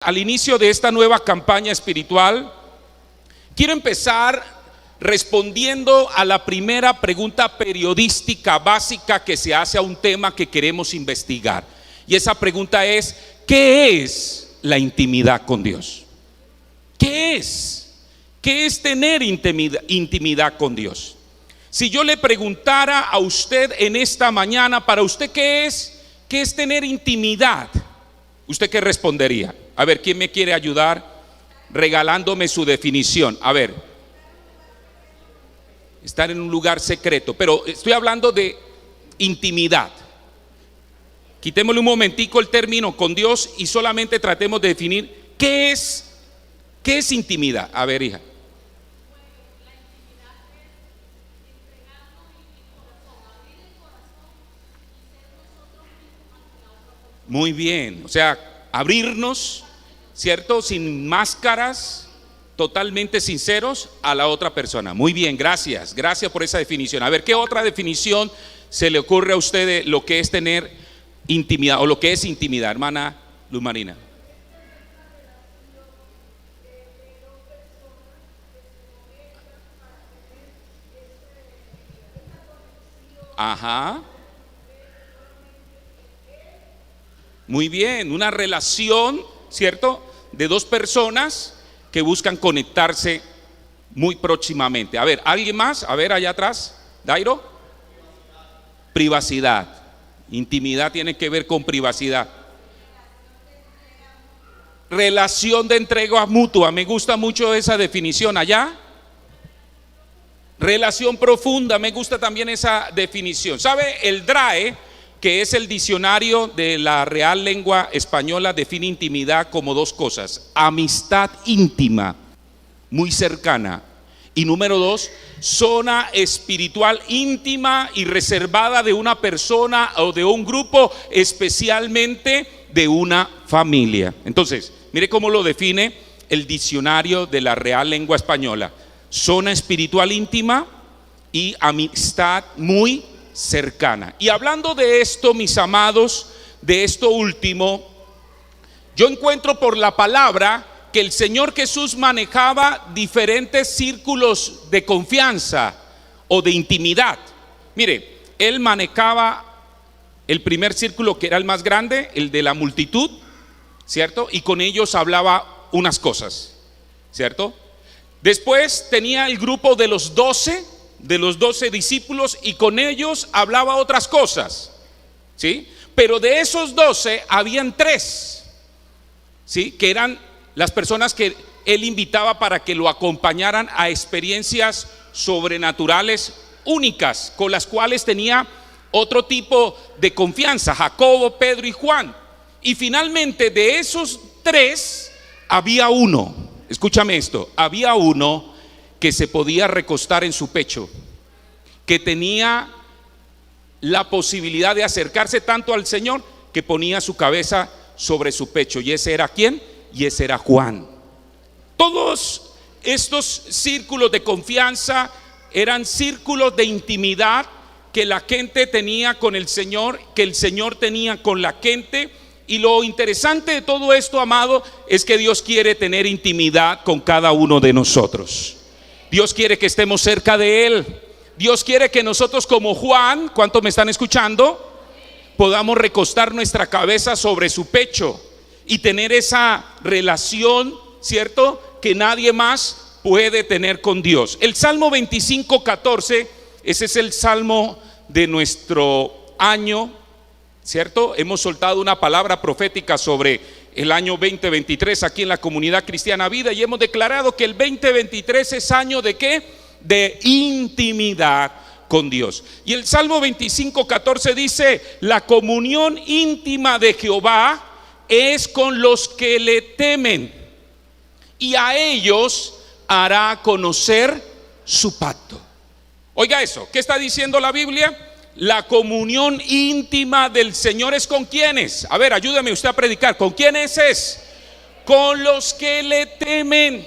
Al inicio de esta nueva campaña espiritual, quiero empezar respondiendo a la primera pregunta periodística básica que se hace a un tema que queremos investigar. Y esa pregunta es: ¿qué es la intimidad con Dios? ¿Qué es? ¿Qué es tener intimidad con Dios? Si yo le preguntara a usted en esta mañana, para usted, ¿qué es? ¿Qué es tener intimidad? ¿Usted qué respondería? A ver, ¿quién me quiere ayudar regalándome su definición? A ver, estar en un lugar secreto, pero estoy hablando de intimidad. Quitémosle un momentico el término con Dios y solamente tratemos de definir qué es intimidad. A ver, hija. Muy bien, o sea, abrirnos, ¿cierto? Sin máscaras, totalmente sinceros a la otra persona. Muy bien, gracias por esa definición. A ver, ¿qué otra definición se le ocurre a usted de lo que es tener intimidad o lo que es intimidad, hermana Luz Marina? Ajá. Muy bien, una relación, ¿cierto?, de dos personas que buscan conectarse muy próximamente. A ver, ¿alguien más? A ver, allá atrás, Dairo. Privacidad. Intimidad tiene que ver con privacidad. Relación de entrega mutua. Me gusta mucho esa definición. Allá. Relación profunda. Me gusta también esa definición. ¿Sabe? El DRAE, que es el diccionario de la Real Lengua Española, define intimidad como dos cosas: amistad íntima, muy cercana, y número dos, zona espiritual íntima y reservada de una persona o de un grupo, especialmente de una familia. Entonces, mire cómo lo define el diccionario de la Real Lengua Española: zona espiritual íntima y amistad muy cercana. Y hablando de esto, mis amados, de esto último, yo encuentro por la palabra que el Señor Jesús manejaba diferentes círculos de confianza o de intimidad. Mire, Él manejaba el primer círculo, que era el más grande, el de la multitud, ¿cierto? Y con ellos hablaba unas cosas, ¿cierto? Después tenía el grupo de los 12 discípulos, y con ellos hablaba otras cosas, ¿sí? Pero de esos 12 habían 3, ¿sí?, que eran las personas que él invitaba para que lo acompañaran a experiencias sobrenaturales únicas, con las cuales tenía otro tipo de confianza: Jacobo, Pedro y Juan. Y finalmente, de esos 3 había uno, escúchame esto, había uno que se podía recostar en su pecho, que tenía la posibilidad de acercarse tanto al Señor que ponía su cabeza sobre su pecho. ¿Y ese era quién? Y ese era Juan. Todos estos círculos de confianza eran círculos de intimidad que la gente tenía con el Señor, que el Señor tenía con la gente. Y lo interesante de todo esto, amado, es que Dios quiere tener intimidad con cada uno de nosotros. Dios quiere que estemos cerca de Él. Dios quiere que nosotros, como Juan, ¿cuántos me están escuchando?, podamos recostar nuestra cabeza sobre su pecho y tener esa relación, ¿cierto?, que nadie más puede tener con Dios. El Salmo 25:14, ese es el salmo de nuestro año, ¿cierto? Hemos soltado una palabra profética sobre el año 2023 aquí en la Comunidad Cristiana Vida, y hemos declarado que el 2023 es año ¿de qué? De intimidad con Dios. Y el Salmo 25:14 dice: la comunión íntima de Jehová es con los que le temen, y a ellos hará conocer su pacto. Oiga eso, ¿qué está diciendo la Biblia? La comunión íntima del Señor es ¿con quiénes? A ver, ayúdeme usted a predicar. ¿Con quiénes es? Con los que le temen,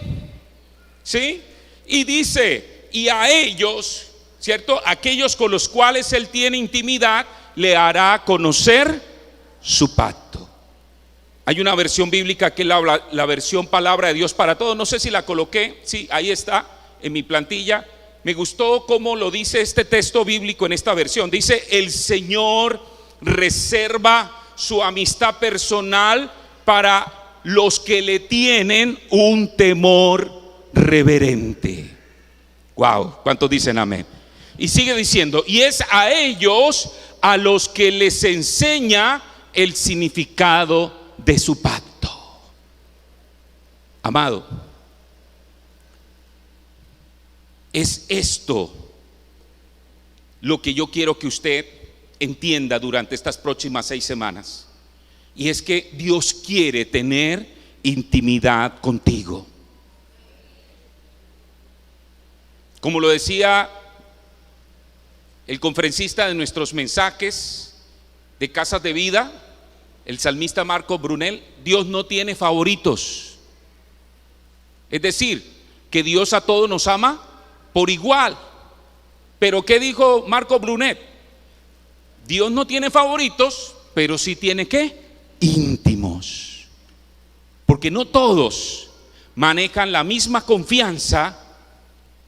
¿sí? Y dice: y a ellos, ¿cierto?, aquellos con los cuales Él tiene intimidad, le hará conocer su pacto. Hay una versión bíblica que es la versión Palabra de Dios para Todos. No sé si la coloqué, sí, ahí está en mi plantilla. Me gustó cómo lo dice este texto bíblico en esta versión. Dice: el Señor reserva su amistad personal para los que le tienen un temor reverente. Wow, ¿cuántos dicen amén? Y sigue diciendo: y es a ellos a los que les enseña el significado de su pacto. Amado, es esto lo que yo quiero que usted entienda durante estas próximas 6 semanas. Y es que Dios quiere tener intimidad contigo. Como lo decía el conferencista de nuestros mensajes de Casas de Vida, el salmista Marco Brunel, Dios no tiene favoritos. Es decir, que Dios a todos nos ama por igual. Pero ¿qué dijo Marco Brunet? Dios no tiene favoritos, pero sí tiene ¿qué? Íntimos. Porque no todos manejan la misma confianza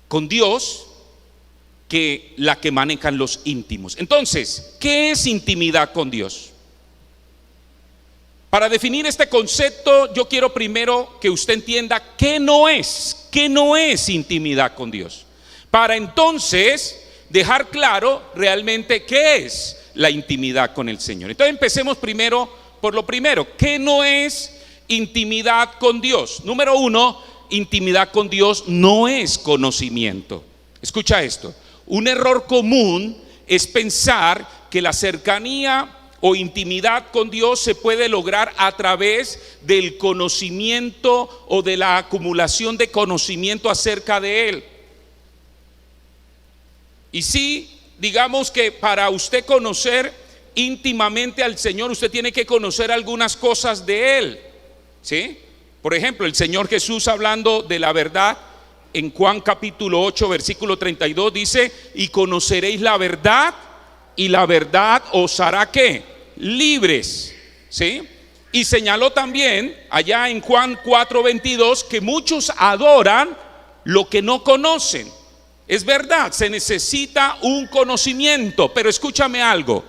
con Dios que la que manejan los íntimos. Entonces, ¿qué es intimidad con Dios? Para definir este concepto, yo quiero primero que usted entienda qué no es intimidad con Dios, para entonces dejar claro realmente qué es la intimidad con el Señor. Entonces empecemos primero por lo primero. ¿Qué no es intimidad con Dios? Número 1, intimidad con Dios no es conocimiento. Escucha esto: un error común es pensar que la cercanía o intimidad con Dios se puede lograr a través del conocimiento o de la acumulación de conocimiento acerca de Él. Y sí, digamos que para usted conocer íntimamente al Señor, usted tiene que conocer algunas cosas de Él, ¿sí? Por ejemplo, el Señor Jesús, hablando de la verdad, en Juan capítulo 8 versículo 32 dice: y conoceréis la verdad, y la verdad os hará ¿qué? Libres, ¿sí? Y señaló también allá en Juan 4:22 que muchos adoran lo que no conocen. Es verdad, se necesita un conocimiento, pero escúchame algo: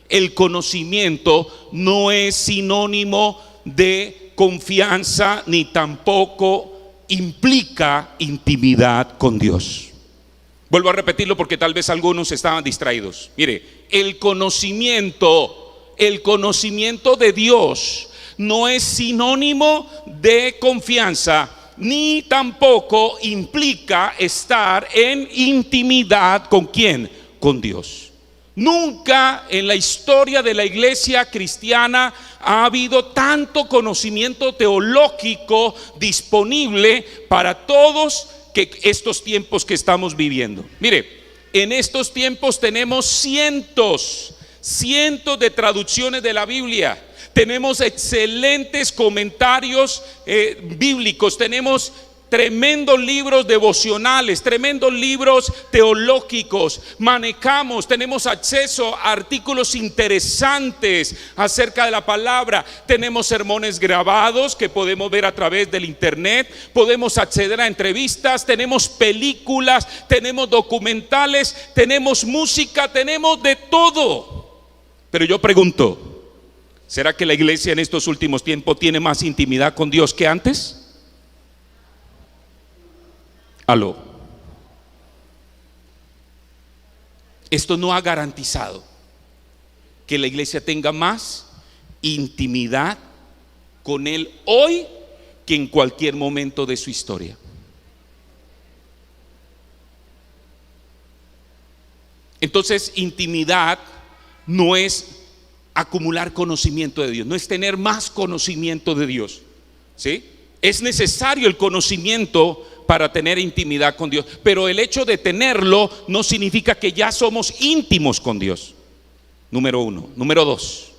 el conocimiento no es sinónimo de confianza, ni tampoco implica intimidad con Dios. Vuelvo a repetirlo porque tal vez algunos estaban distraídos. Mire, el conocimiento de Dios no es sinónimo de confianza, ni tampoco implica estar en intimidad ¿con quién? Con Dios. Nunca en la historia de la iglesia cristiana ha habido tanto conocimiento teológico disponible para todos que estos tiempos que estamos viviendo. Mire, en estos tiempos tenemos cientos de traducciones de la Biblia. Tenemos excelentes comentarios bíblicos, tenemos tremendos libros devocionales, tremendos libros teológicos, tenemos acceso a artículos interesantes acerca de la palabra, tenemos sermones grabados que podemos ver a través del internet, podemos acceder a entrevistas, tenemos películas, tenemos documentales, tenemos música, tenemos de todo. Pero yo pregunto, ¿será que la iglesia en estos últimos tiempos tiene más intimidad con Dios que antes? Aló. Esto no ha garantizado que la iglesia tenga más intimidad con Él hoy que en cualquier momento de su historia. Entonces, intimidad no es acumular conocimiento de Dios, no es tener más conocimiento de Dios, ¿sí? Es necesario el conocimiento para tener intimidad con Dios, pero el hecho de tenerlo no significa que ya somos íntimos con Dios. Número 1. Número 2,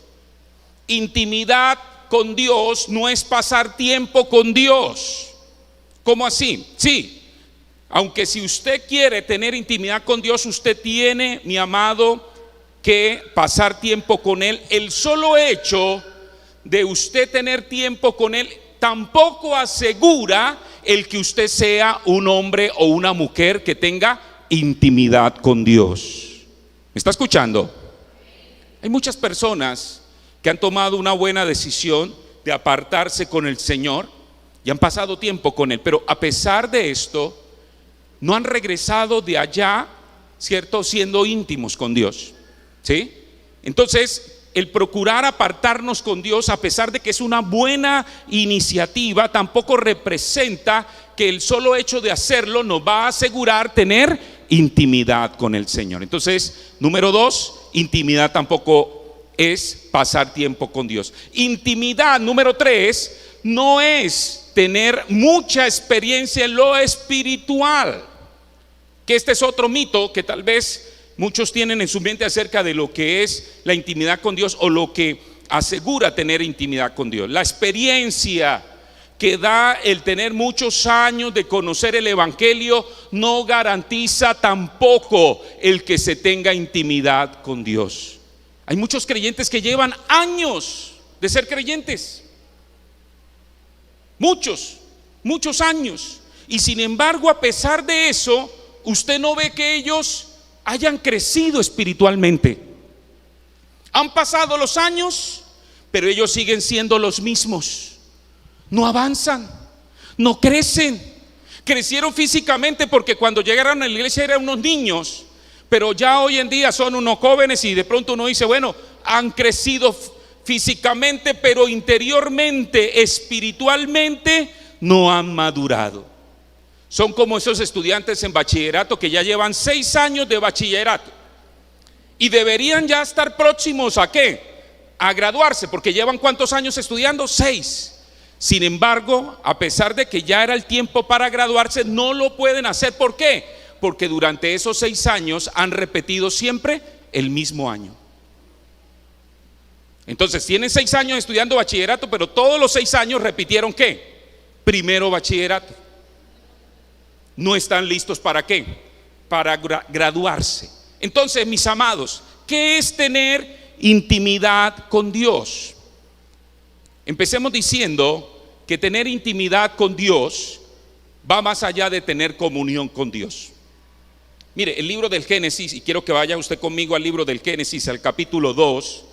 intimidad con Dios no es pasar tiempo con Dios. ¿Cómo así? Sí, aunque si usted quiere tener intimidad con Dios, usted tiene, mi amado, que pasar tiempo con Él. El solo hecho de usted tener tiempo con Él, tampoco asegura el que usted sea un hombre o una mujer que tenga intimidad con Dios. ¿Me está escuchando? Hay muchas personas que han tomado una buena decisión de apartarse con el Señor y han pasado tiempo con Él, pero a pesar de esto no han regresado de allá, ¿cierto?, siendo íntimos con Dios, ¿sí? Entonces, el procurar apartarnos con Dios, a pesar de que es una buena iniciativa, tampoco representa que el solo hecho de hacerlo nos va a asegurar tener intimidad con el Señor. Entonces, número 2, intimidad tampoco es pasar tiempo con Dios. Intimidad, número 3, no es tener mucha experiencia en lo espiritual, que este es otro mito que tal vez muchos tienen en su mente acerca de lo que es la intimidad con Dios o lo que asegura tener intimidad con Dios. La experiencia que da el tener muchos años de conocer el Evangelio no garantiza tampoco el que se tenga intimidad con Dios. Hay muchos creyentes que llevan años de ser creyentes, muchos años, y sin embargo, a pesar de eso, usted no ve que ellos hayan crecido espiritualmente. Han pasado los años, pero ellos siguen siendo los mismos. No avanzan, no crecen. Crecieron físicamente porque cuando llegaron a la iglesia eran unos niños, pero ya hoy en día son unos jóvenes y de pronto uno dice, bueno, han crecido físicamente, pero interiormente, espiritualmente, no han madurado. Son como esos estudiantes en bachillerato que ya llevan 6 años de bachillerato y deberían ya estar próximos ¿a qué? A graduarse, porque llevan ¿cuántos años estudiando? 6. Sin embargo, a pesar de que ya era el tiempo para graduarse, no lo pueden hacer. ¿Por qué? Porque durante esos 6 años han repetido siempre el mismo año. Entonces tienen 6 años estudiando bachillerato, pero todos los 6 años repitieron ¿qué? Primero bachillerato. No están listos ¿para qué? Para graduarse. Entonces, mis amados, ¿qué es tener intimidad con Dios? Empecemos diciendo que tener intimidad con Dios va más allá de tener comunión con Dios. Mire, el libro del Génesis, y quiero que vaya usted conmigo al libro del Génesis, al capítulo 2.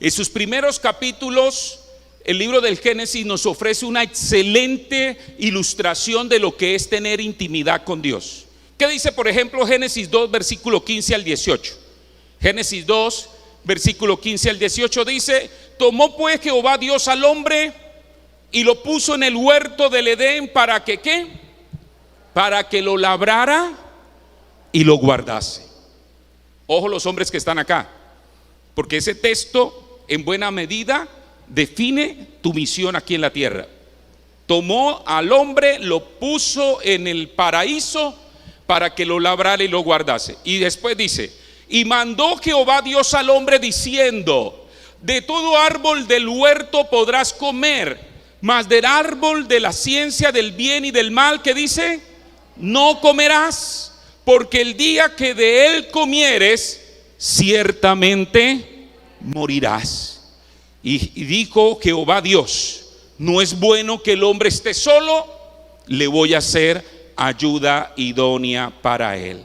En sus primeros capítulos, el libro del Génesis nos ofrece una excelente ilustración de lo que es tener intimidad con Dios. ¿Qué dice, por ejemplo, Génesis 2, versículo 15 al 18? Génesis 2, versículo 15 al 18 dice: tomó pues Jehová Dios al hombre y lo puso en el huerto del Edén para que ¿qué? Para que lo labrara y lo guardase. Ojo los hombres que están acá, porque ese texto en buena medida define tu misión aquí en la tierra. Tomó al hombre, lo puso en el paraíso para que lo labrara y lo guardase. Y después dice: y mandó Jehová Dios al hombre diciendo: de todo árbol del huerto podrás comer, mas del árbol de la ciencia del bien y del mal, ¿qué dice? No comerás, porque el día que de él comieres, ciertamente morirás. Y dijo Jehová Dios: no es bueno que el hombre esté solo, le voy a hacer ayuda idónea para él.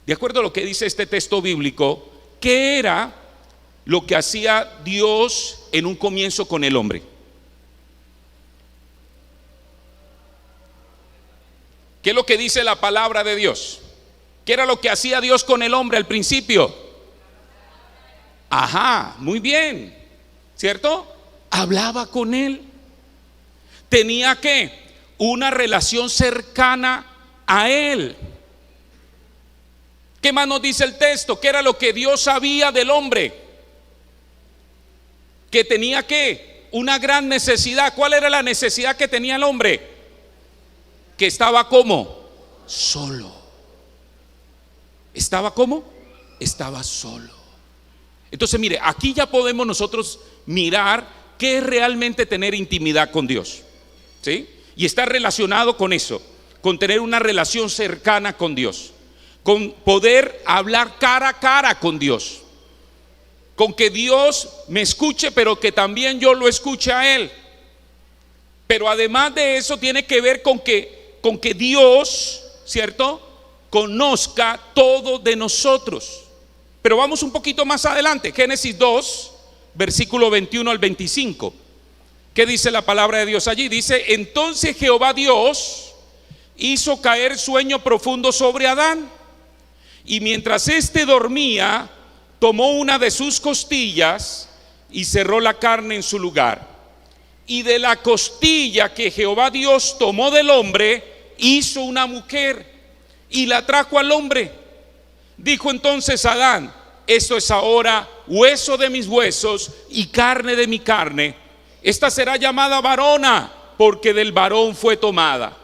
De acuerdo a lo que dice este texto bíblico, ¿qué era lo que hacía Dios en un comienzo con el hombre? ¿Qué es lo que dice la palabra de Dios? ¿Qué era lo que hacía Dios con el hombre al principio? Ajá, muy bien, ¿cierto? Hablaba con él. Tenía ¿qué? Una relación cercana a él. ¿Qué más nos dice el texto? ¿Qué era lo que Dios sabía del hombre? Que tenía ¿qué? Una gran necesidad. ¿Cuál era la necesidad que tenía el hombre? Que estaba ¿cómo? Solo. ¿Estaba cómo? Estaba solo. Entonces mire, aquí ya podemos nosotros mirar qué es realmente tener intimidad con Dios, ¿sí? Y está relacionado con eso, con tener una relación cercana con Dios, con poder hablar cara a cara con Dios. con que Dios me escuche, pero que también yo lo escuche a Él. Pero además de eso tiene que ver con que Dios, ¿cierto?, conozca todo de nosotros. Pero vamos un poquito más adelante, Génesis 2, versículo 21 al 25. ¿Qué dice la palabra de Dios allí? Dice: entonces Jehová Dios hizo caer sueño profundo sobre Adán, y mientras éste dormía, tomó una de sus costillas y cerró la carne en su lugar. Y de la costilla que Jehová Dios tomó del hombre, hizo una mujer y la trajo al hombre. Dijo entonces Adán: esto es ahora hueso de mis huesos y carne de mi carne. Esta será llamada varona, porque del varón fue tomada.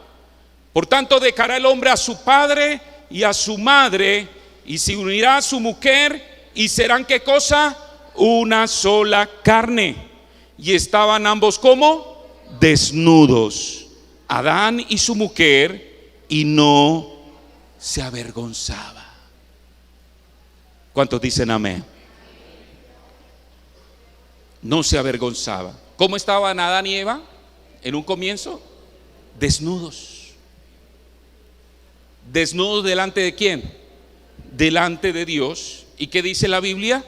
Por tanto dejará el hombre a su padre y a su madre, y se unirá a su mujer, y serán, ¿qué cosa? Una sola carne. Y estaban ambos como desnudos, Adán y su mujer, y no se avergonzaba. ¿Cuántos dicen amén? No se avergonzaba. ¿Cómo estaban Adán y Eva en un comienzo? Desnudos. ¿Desnudos delante de quién? Delante de Dios. ¿Y qué dice la Biblia?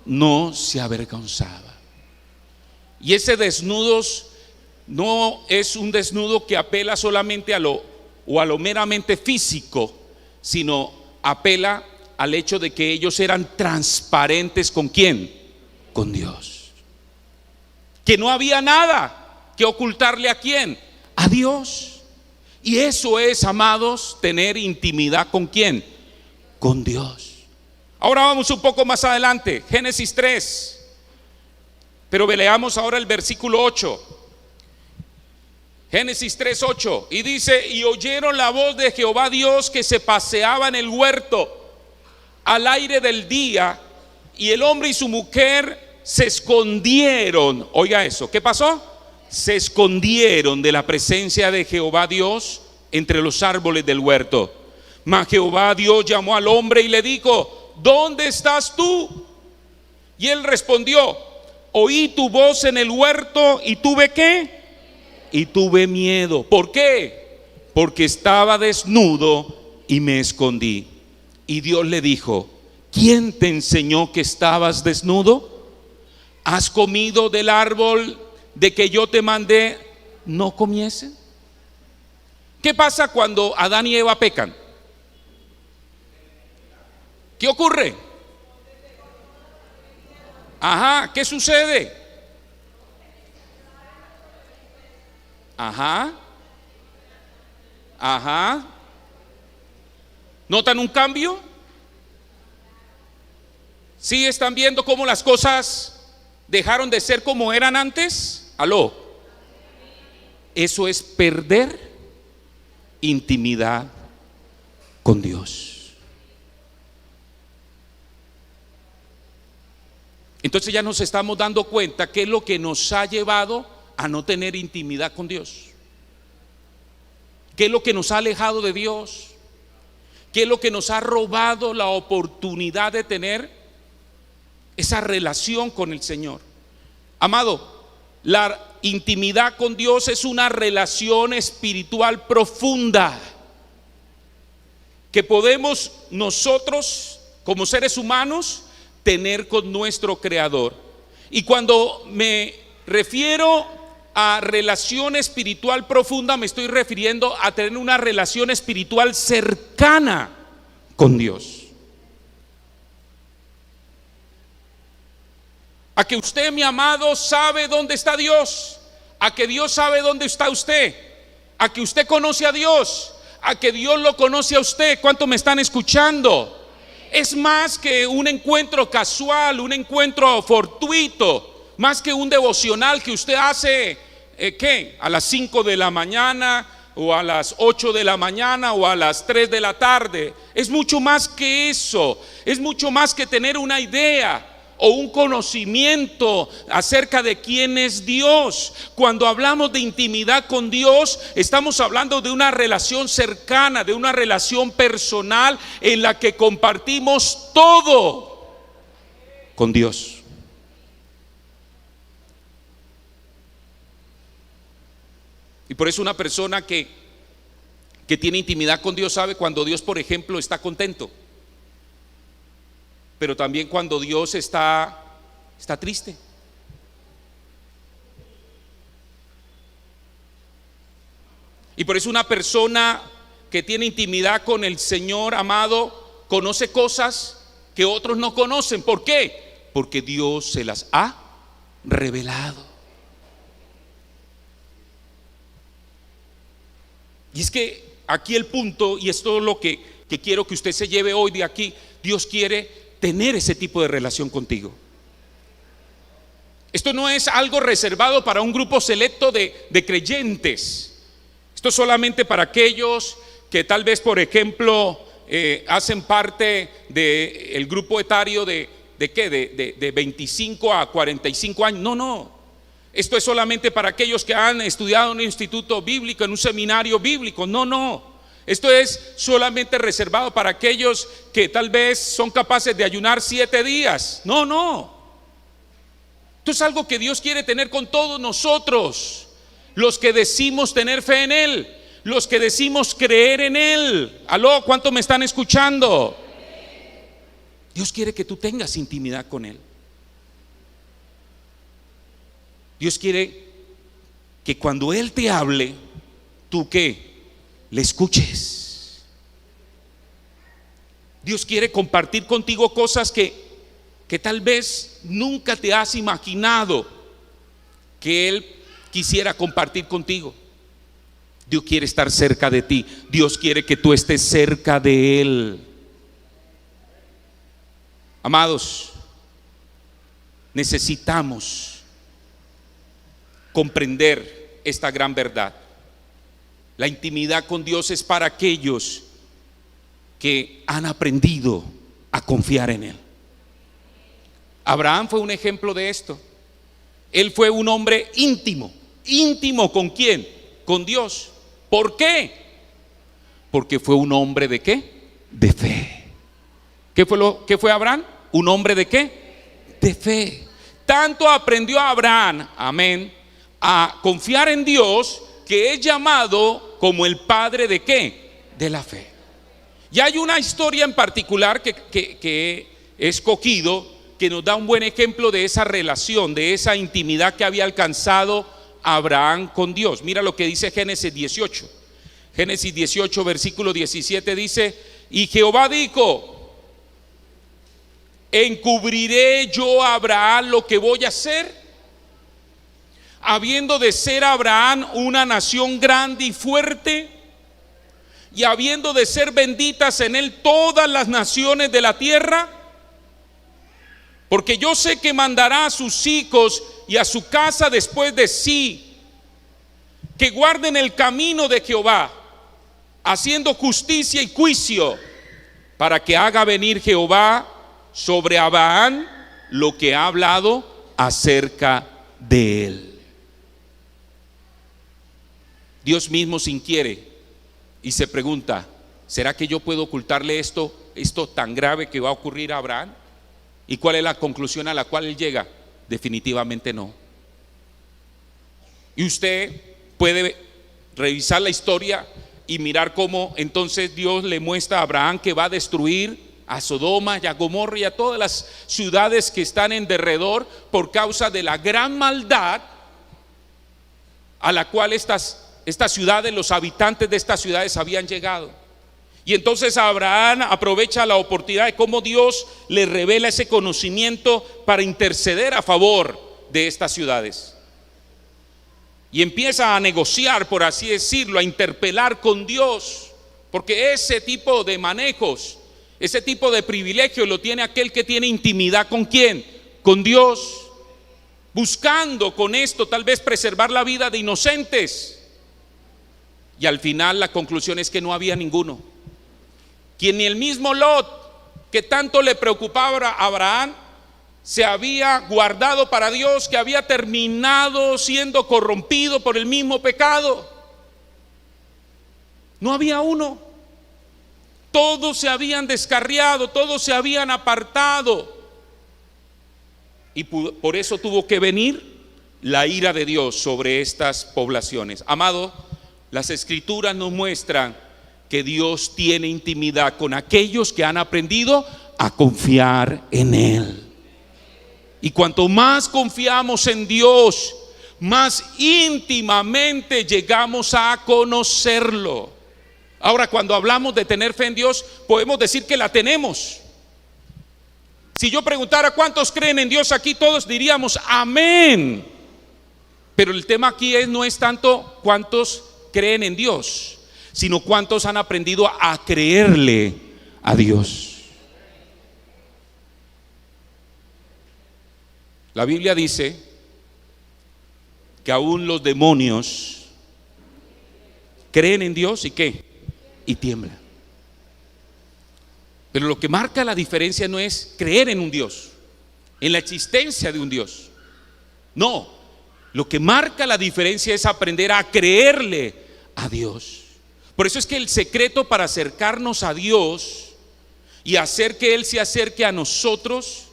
No se avergonzaba. Y ese desnudos no es un desnudo que apela solamente a lo meramente físico, sino apela al hecho de que ellos eran transparentes. ¿Con quién? Con Dios. Que no había nada que ocultarle ¿a quién? A Dios. Y eso es, amados, tener intimidad ¿con quién? Con Dios. Ahora vamos un poco más adelante, Génesis 3. Pero leamos ahora el versículo 8. Génesis 3:8. Y dice: y oyeron la voz de Jehová Dios que se paseaba en el huerto al aire del día, y el hombre y su mujer se escondieron. Oiga eso, ¿qué pasó? Se escondieron de la presencia de Jehová Dios entre los árboles del huerto. Mas Jehová Dios llamó al hombre y le dijo: ¿dónde estás tú? Y él respondió: oí tu voz en el huerto y tuve ¿qué? Y tuve miedo. ¿Por qué? Porque estaba desnudo y me escondí. Y Dios le dijo: ¿quién te enseñó que estabas desnudo? ¿Has comido del árbol de que yo te mandé no comiesen? ¿Qué pasa cuando Adán y Eva pecan? ¿Qué ocurre? Ajá, ¿qué sucede? Ajá. Ajá. ¿Notan un cambio? ¿Sí están viendo cómo las cosas dejaron de ser como eran antes? Aló. Eso es perder intimidad con Dios. Entonces ya nos estamos dando cuenta qué es lo que nos ha llevado a no tener intimidad con Dios. ¿Qué es lo que nos ha alejado de Dios? ¿Qué es lo que nos ha robado la oportunidad de tener esa relación con el Señor? Amado, la intimidad con Dios es una relación espiritual profunda que podemos nosotros como seres humanos tener con nuestro Creador. Y cuando me refiero a relación espiritual profunda, me estoy refiriendo a tener una relación espiritual cercana con Dios. A que usted, mi amado, sabe dónde está Dios, a que Dios sabe dónde está usted, a que usted conoce a Dios, a que Dios lo conoce a usted. ¿Cuánto me están escuchando? Es más que un encuentro casual, un encuentro fortuito, más que un devocional que usted hace ¿qué? A las 5 de la mañana o a las 8 de la mañana o a las 3 de la tarde. Es mucho más que eso. Es mucho más que tener una idea o un conocimiento acerca de quién es Dios. Cuando hablamos de intimidad con Dios, estamos hablando de una relación cercana, de una relación personal en la que compartimos todo con Dios. Y por eso una persona que tiene intimidad con Dios sabe cuando Dios, por ejemplo, está contento, pero también cuando Dios está triste. Y por eso una persona que tiene intimidad con el Señor amado conoce cosas que otros no conocen. ¿Por qué? Porque Dios se las ha revelado. Y es que aquí el punto, y esto es lo que quiero que usted se lleve hoy de aquí, Dios quiere tener ese tipo de relación contigo. Esto no es algo reservado para un grupo selecto de creyentes. Esto es solamente para aquellos que tal vez, por ejemplo, hacen parte del grupo etario de 25 a 45 años. No. Esto es solamente para aquellos que han estudiado en un instituto bíblico, en un seminario bíblico. No. Esto es solamente reservado para aquellos que tal vez son capaces de ayunar 7 días. No. Esto es algo que Dios quiere tener con todos nosotros, los que decimos tener fe en Él, los que decimos creer en Él. Aló, ¿cuánto me están escuchando? Dios quiere que tú tengas intimidad con Él. Dios quiere que cuando Él te hable, ¿tú qué? Le escuches. Dios quiere compartir contigo cosas que tal vez nunca te has imaginado que Él quisiera compartir contigo. Dios quiere estar cerca de ti. Dios quiere que tú estés cerca de Él. Amados, necesitamos comprender esta gran verdad. La intimidad con Dios es para aquellos que han aprendido a confiar en Él. Abraham fue un ejemplo de esto. Él fue un hombre íntimo. ¿Íntimo con quién? Con Dios. ¿Por qué? Porque fue un hombre ¿de qué? De fe. ¿Qué fue Abraham? ¿Un hombre de qué? De fe. Tanto aprendió Abraham, amén, a confiar en Dios, que es llamado como el padre ¿de qué? De la fe. Y hay una historia en particular que he escogido, que nos da un buen ejemplo de esa relación, de esa intimidad que había alcanzado Abraham con Dios. Mira lo que dice Génesis 18. Génesis 18, versículo 17 dice: y Jehová dijo: ¿encubriré yo a Abraham lo que voy a hacer? Habiendo de ser Abraham una nación grande y fuerte, y habiendo de ser benditas en él todas las naciones de la tierra. Porque yo sé que mandará a sus hijos y a su casa después de sí, que guarden el camino de Jehová, haciendo justicia y juicio, para que haga venir Jehová sobre Abraham lo que ha hablado acerca de él. Dios mismo se inquiere y se pregunta: ¿será que yo puedo ocultarle esto tan grave que va a ocurrir a Abraham? ¿Y cuál es la conclusión a la cual él llega? Definitivamente no. Y usted puede revisar la historia y mirar cómo entonces Dios le muestra a Abraham que va a destruir a Sodoma y a Gomorra y a todas las ciudades que están en derredor por causa de la gran maldad a la cual estas ciudades, los habitantes de estas ciudades habían llegado. Y entonces Abraham aprovecha la oportunidad de cómo Dios le revela ese conocimiento para interceder a favor de estas ciudades. Y empieza a negociar, por así decirlo, a interpelar con Dios, porque ese tipo de manejos, ese tipo de privilegio lo tiene aquel que tiene intimidad ¿con quién? Con Dios, buscando con esto tal vez preservar la vida de inocentes. Y al final la conclusión es que no había ninguno. Quien ni el mismo Lot, que tanto le preocupaba a Abraham, se había guardado para Dios, que había terminado siendo corrompido por el mismo pecado. No había uno. Todos se habían descarriado, todos se habían apartado. Y por eso tuvo que venir la ira de Dios sobre estas poblaciones. Amado, las Escrituras nos muestran que Dios tiene intimidad con aquellos que han aprendido a confiar en Él. Y cuanto más confiamos en Dios, más íntimamente llegamos a conocerlo. Ahora, cuando hablamos de tener fe en Dios, podemos decir que la tenemos. Si yo preguntara cuántos creen en Dios aquí, todos diríamos amén. Pero el tema aquí no es tanto cuántos creen en Dios, sino cuántos han aprendido a creerle a Dios. La Biblia dice que aún los demonios creen en Dios y ¿qué? Y tiemblan. Pero lo que marca la diferencia no es creer en un Dios, en la existencia de un Dios. No, lo que marca la diferencia es aprender a creerle a Dios. Por eso es que el secreto para acercarnos a Dios y hacer que Él se acerque a nosotros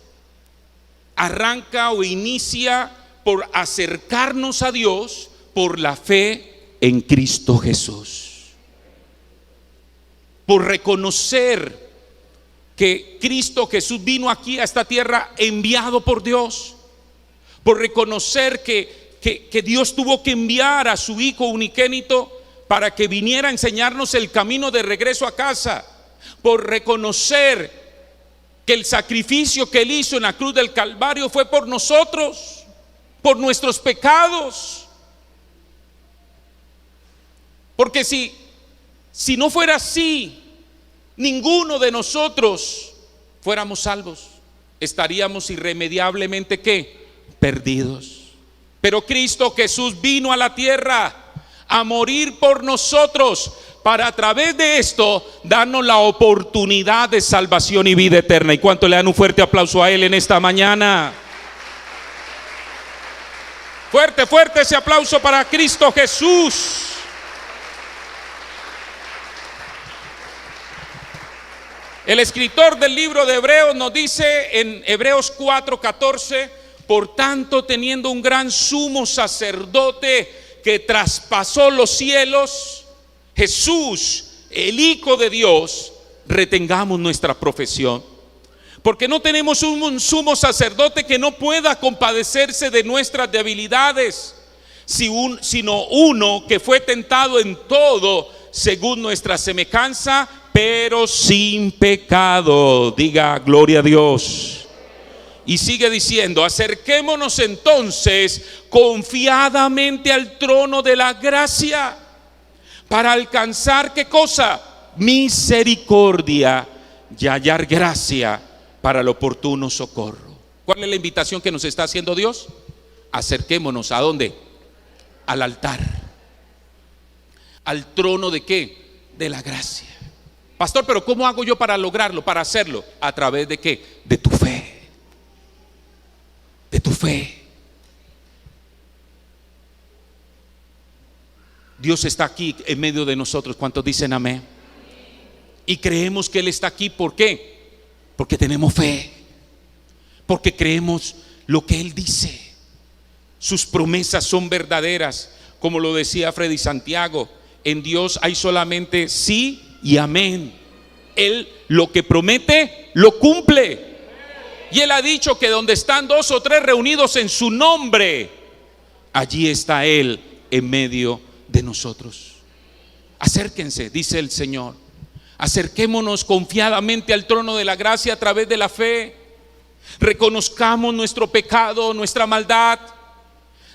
arranca o inicia por acercarnos a Dios por la fe en Cristo Jesús. Por reconocer que Cristo Jesús vino aquí a esta tierra enviado por Dios. Por reconocer que Dios tuvo que enviar a su Hijo unigénito para que viniera a enseñarnos el camino de regreso a casa. Por reconocer que el sacrificio que Él hizo en la cruz del Calvario fue por nosotros, por nuestros pecados. Porque si no fuera así, ninguno de nosotros fuéramos salvos. Estaríamos irremediablemente ¿qué? Perdidos. Pero Cristo Jesús vino a la tierra a morir por nosotros, para a través de esto darnos la oportunidad de salvación y vida eterna. ¿Y cuánto le dan un fuerte aplauso a Él en esta mañana? Fuerte, fuerte ese aplauso para Cristo Jesús. El escritor del libro de Hebreos nos dice en Hebreos 4:14: por tanto, teniendo un gran sumo sacerdote que traspasó los cielos, Jesús, el Hijo de Dios, retengamos nuestra profesión. Porque no tenemos un sumo sacerdote que no pueda compadecerse de nuestras debilidades, sino uno que fue tentado en todo según nuestra semejanza, pero sin pecado. Diga gloria a Dios. Y sigue diciendo: acerquémonos entonces confiadamente al trono de la gracia, para alcanzar ¿qué cosa? Misericordia y hallar gracia para el oportuno socorro. ¿Cuál es la invitación que nos está haciendo Dios? Acerquémonos, ¿a dónde? Al altar. ¿Al trono de qué? De la gracia. Pastor, pero ¿cómo hago yo para lograrlo, para hacerlo? ¿A través de qué? De tu fe. De tu fe. Dios está aquí en medio de nosotros. ¿Cuántos dicen amén? Y creemos que Él está aquí. ¿Por qué? Porque tenemos fe. Porque creemos lo que Él dice. Sus promesas son verdaderas. Como lo decía Freddy Santiago, en Dios hay solamente sí y amén. Él lo que promete lo cumple. Y Él ha dicho que donde están 2 o 3 reunidos en su nombre, allí está Él en medio de nosotros. Acérquense, dice el Señor. Acerquémonos confiadamente al trono de la gracia a través de la fe. Reconozcamos nuestro pecado, nuestra maldad.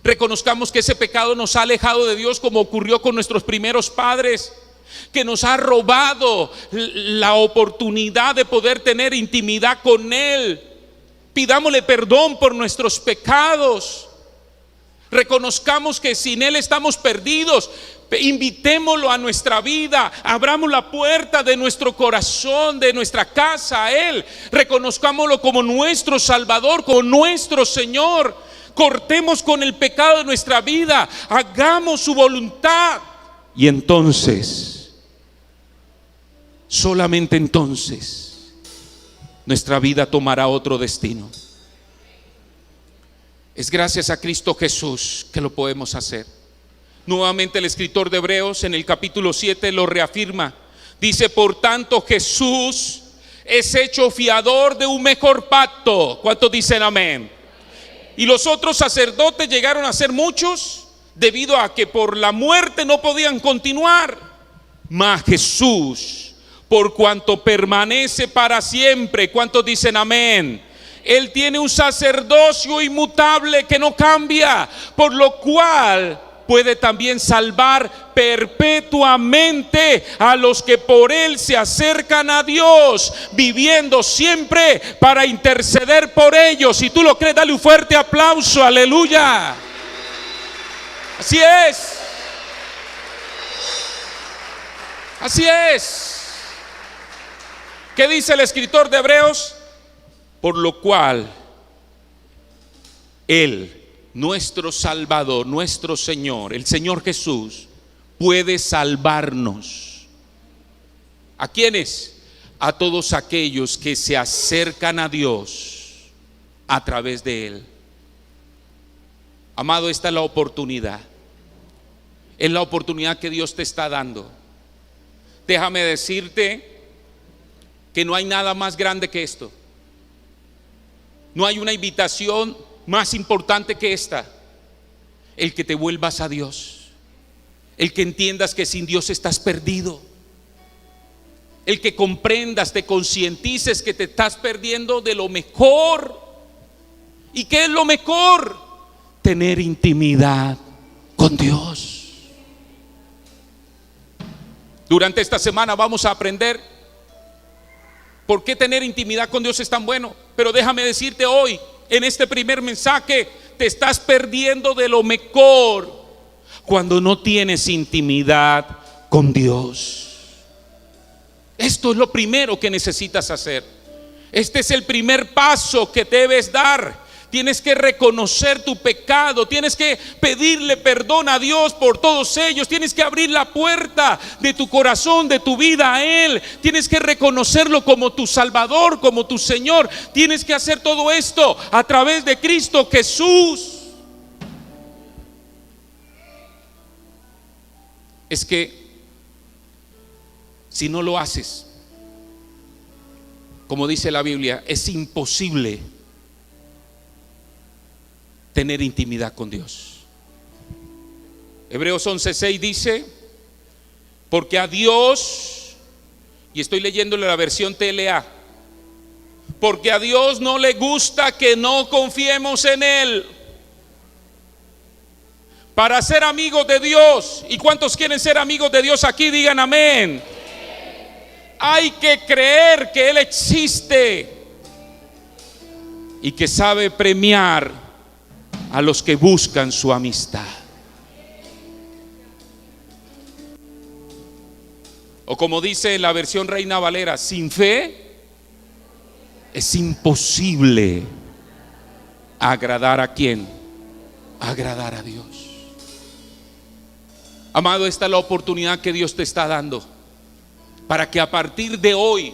Reconozcamos que ese pecado nos ha alejado de Dios, como ocurrió con nuestros primeros padres, que nos ha robado la oportunidad de poder tener intimidad con Él. Pidámosle perdón por nuestros pecados. Reconozcamos que sin Él estamos perdidos. Invitémoslo a nuestra vida. Abramos la puerta de nuestro corazón, de nuestra casa a Él. Reconozcámoslo como nuestro Salvador, como nuestro Señor. Cortemos con el pecado de nuestra vida. Hagamos su voluntad. Y entonces, solamente entonces, nuestra vida tomará otro destino. Es gracias a Cristo Jesús que lo podemos hacer. Nuevamente el escritor de Hebreos en el capítulo 7 lo reafirma. Dice, por tanto Jesús es hecho fiador de un mejor pacto. ¿Cuántos dicen amén? Y los otros sacerdotes llegaron a ser muchos debido a que por la muerte no podían continuar. Mas Jesús, por cuanto permanece para siempre, ¿cuántos dicen amén? Él tiene un sacerdocio inmutable que no cambia, por lo cual puede también salvar perpetuamente a los que por él se acercan a Dios, viviendo siempre para interceder por ellos. Si tú lo crees, dale un fuerte aplauso, aleluya. Así es. Así es. ¿Qué dice el escritor de Hebreos? Por lo cual Él, nuestro Salvador, nuestro Señor, el Señor Jesús, puede salvarnos. ¿A quiénes? A todos aquellos que se acercan a Dios a través de Él. Amado, esta es la oportunidad. Es la oportunidad que Dios te está dando. Déjame decirte que no hay nada más grande que esto. No hay una invitación más importante que esta. El que te vuelvas a Dios. El que entiendas que sin Dios estás perdido. El que comprendas, te concientices que te estás perdiendo de lo mejor. ¿Y qué es lo mejor? Tener intimidad con Dios. Durante esta semana vamos a aprender por qué tener intimidad con Dios es tan bueno. Pero déjame decirte hoy, en este primer mensaje, te estás perdiendo de lo mejor cuando no tienes intimidad con Dios. Esto es lo primero que necesitas hacer. Este es el primer paso que debes dar. Tienes que reconocer tu pecado, tienes que pedirle perdón a Dios por todos ellos, tienes que abrir la puerta de tu corazón, de tu vida a Él, tienes que reconocerlo como tu Salvador, como tu Señor. Tienes que hacer todo esto a través de Cristo Jesús. Es que si no lo haces, como dice la Biblia, es imposible tener intimidad con Dios. Hebreos 11:6 dice, porque a Dios, y estoy leyéndole la versión TLA, porque a Dios no le gusta que no confiemos en Él. Para ser amigos de Dios, ¿y cuántos quieren ser amigos de Dios aquí? Digan amén. Hay que creer que Él existe y que sabe premiar a los que buscan su amistad. O como dice la versión Reina Valera, sin fe es imposible agradar a ¿quién? Agradar a Dios. Amado, esta es la oportunidad que Dios te está dando para que a partir de hoy,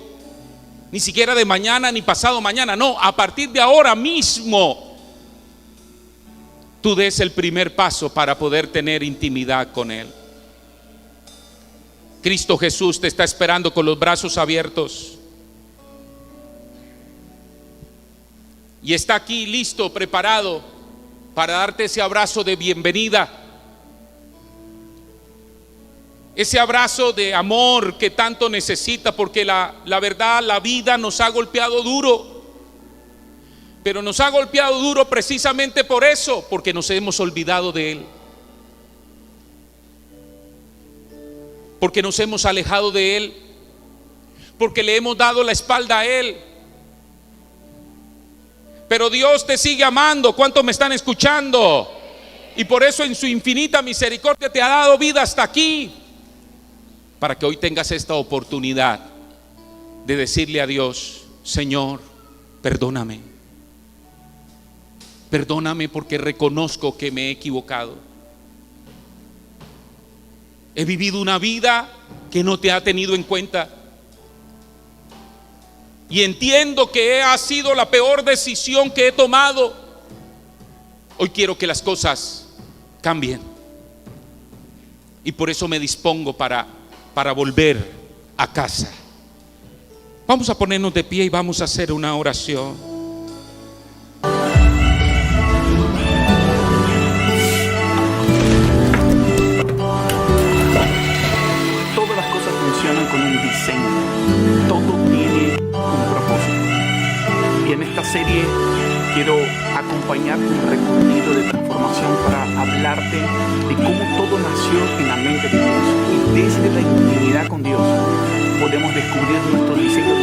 ni siquiera de mañana ni pasado mañana, no, a partir de ahora mismo, tú des el primer paso para poder tener intimidad con Él. Cristo Jesús te está esperando con los brazos abiertos. Y está aquí listo, preparado para darte ese abrazo de bienvenida. Ese abrazo de amor que tanto necesita, porque la verdad, la vida nos ha golpeado duro. Pero nos ha golpeado duro precisamente por eso, porque nos hemos olvidado de Él, porque nos hemos alejado de Él, porque le hemos dado la espalda a Él. Pero Dios te sigue amando. ¿Cuántos me están escuchando? Y por eso en su infinita misericordia te ha dado vida hasta aquí, para que hoy tengas esta oportunidad de decirle a Dios: Señor, perdóname. Perdóname porque reconozco que me he equivocado. He vivido una vida que no te ha tenido en cuenta. Y entiendo que ha sido la peor decisión que he tomado. Hoy quiero que las cosas cambien. y por eso me dispongo para volver a casa. Vamos a ponernos de pie y vamos a hacer una oración. Todas las cosas funcionan con un diseño. Todo tiene un propósito. Y en esta serie quiero acompañarte en un recorrido de transformación para hablarte de cómo todo nació en la mente de Dios. Y desde la intimidad con Dios podemos descubrir nuestro diseño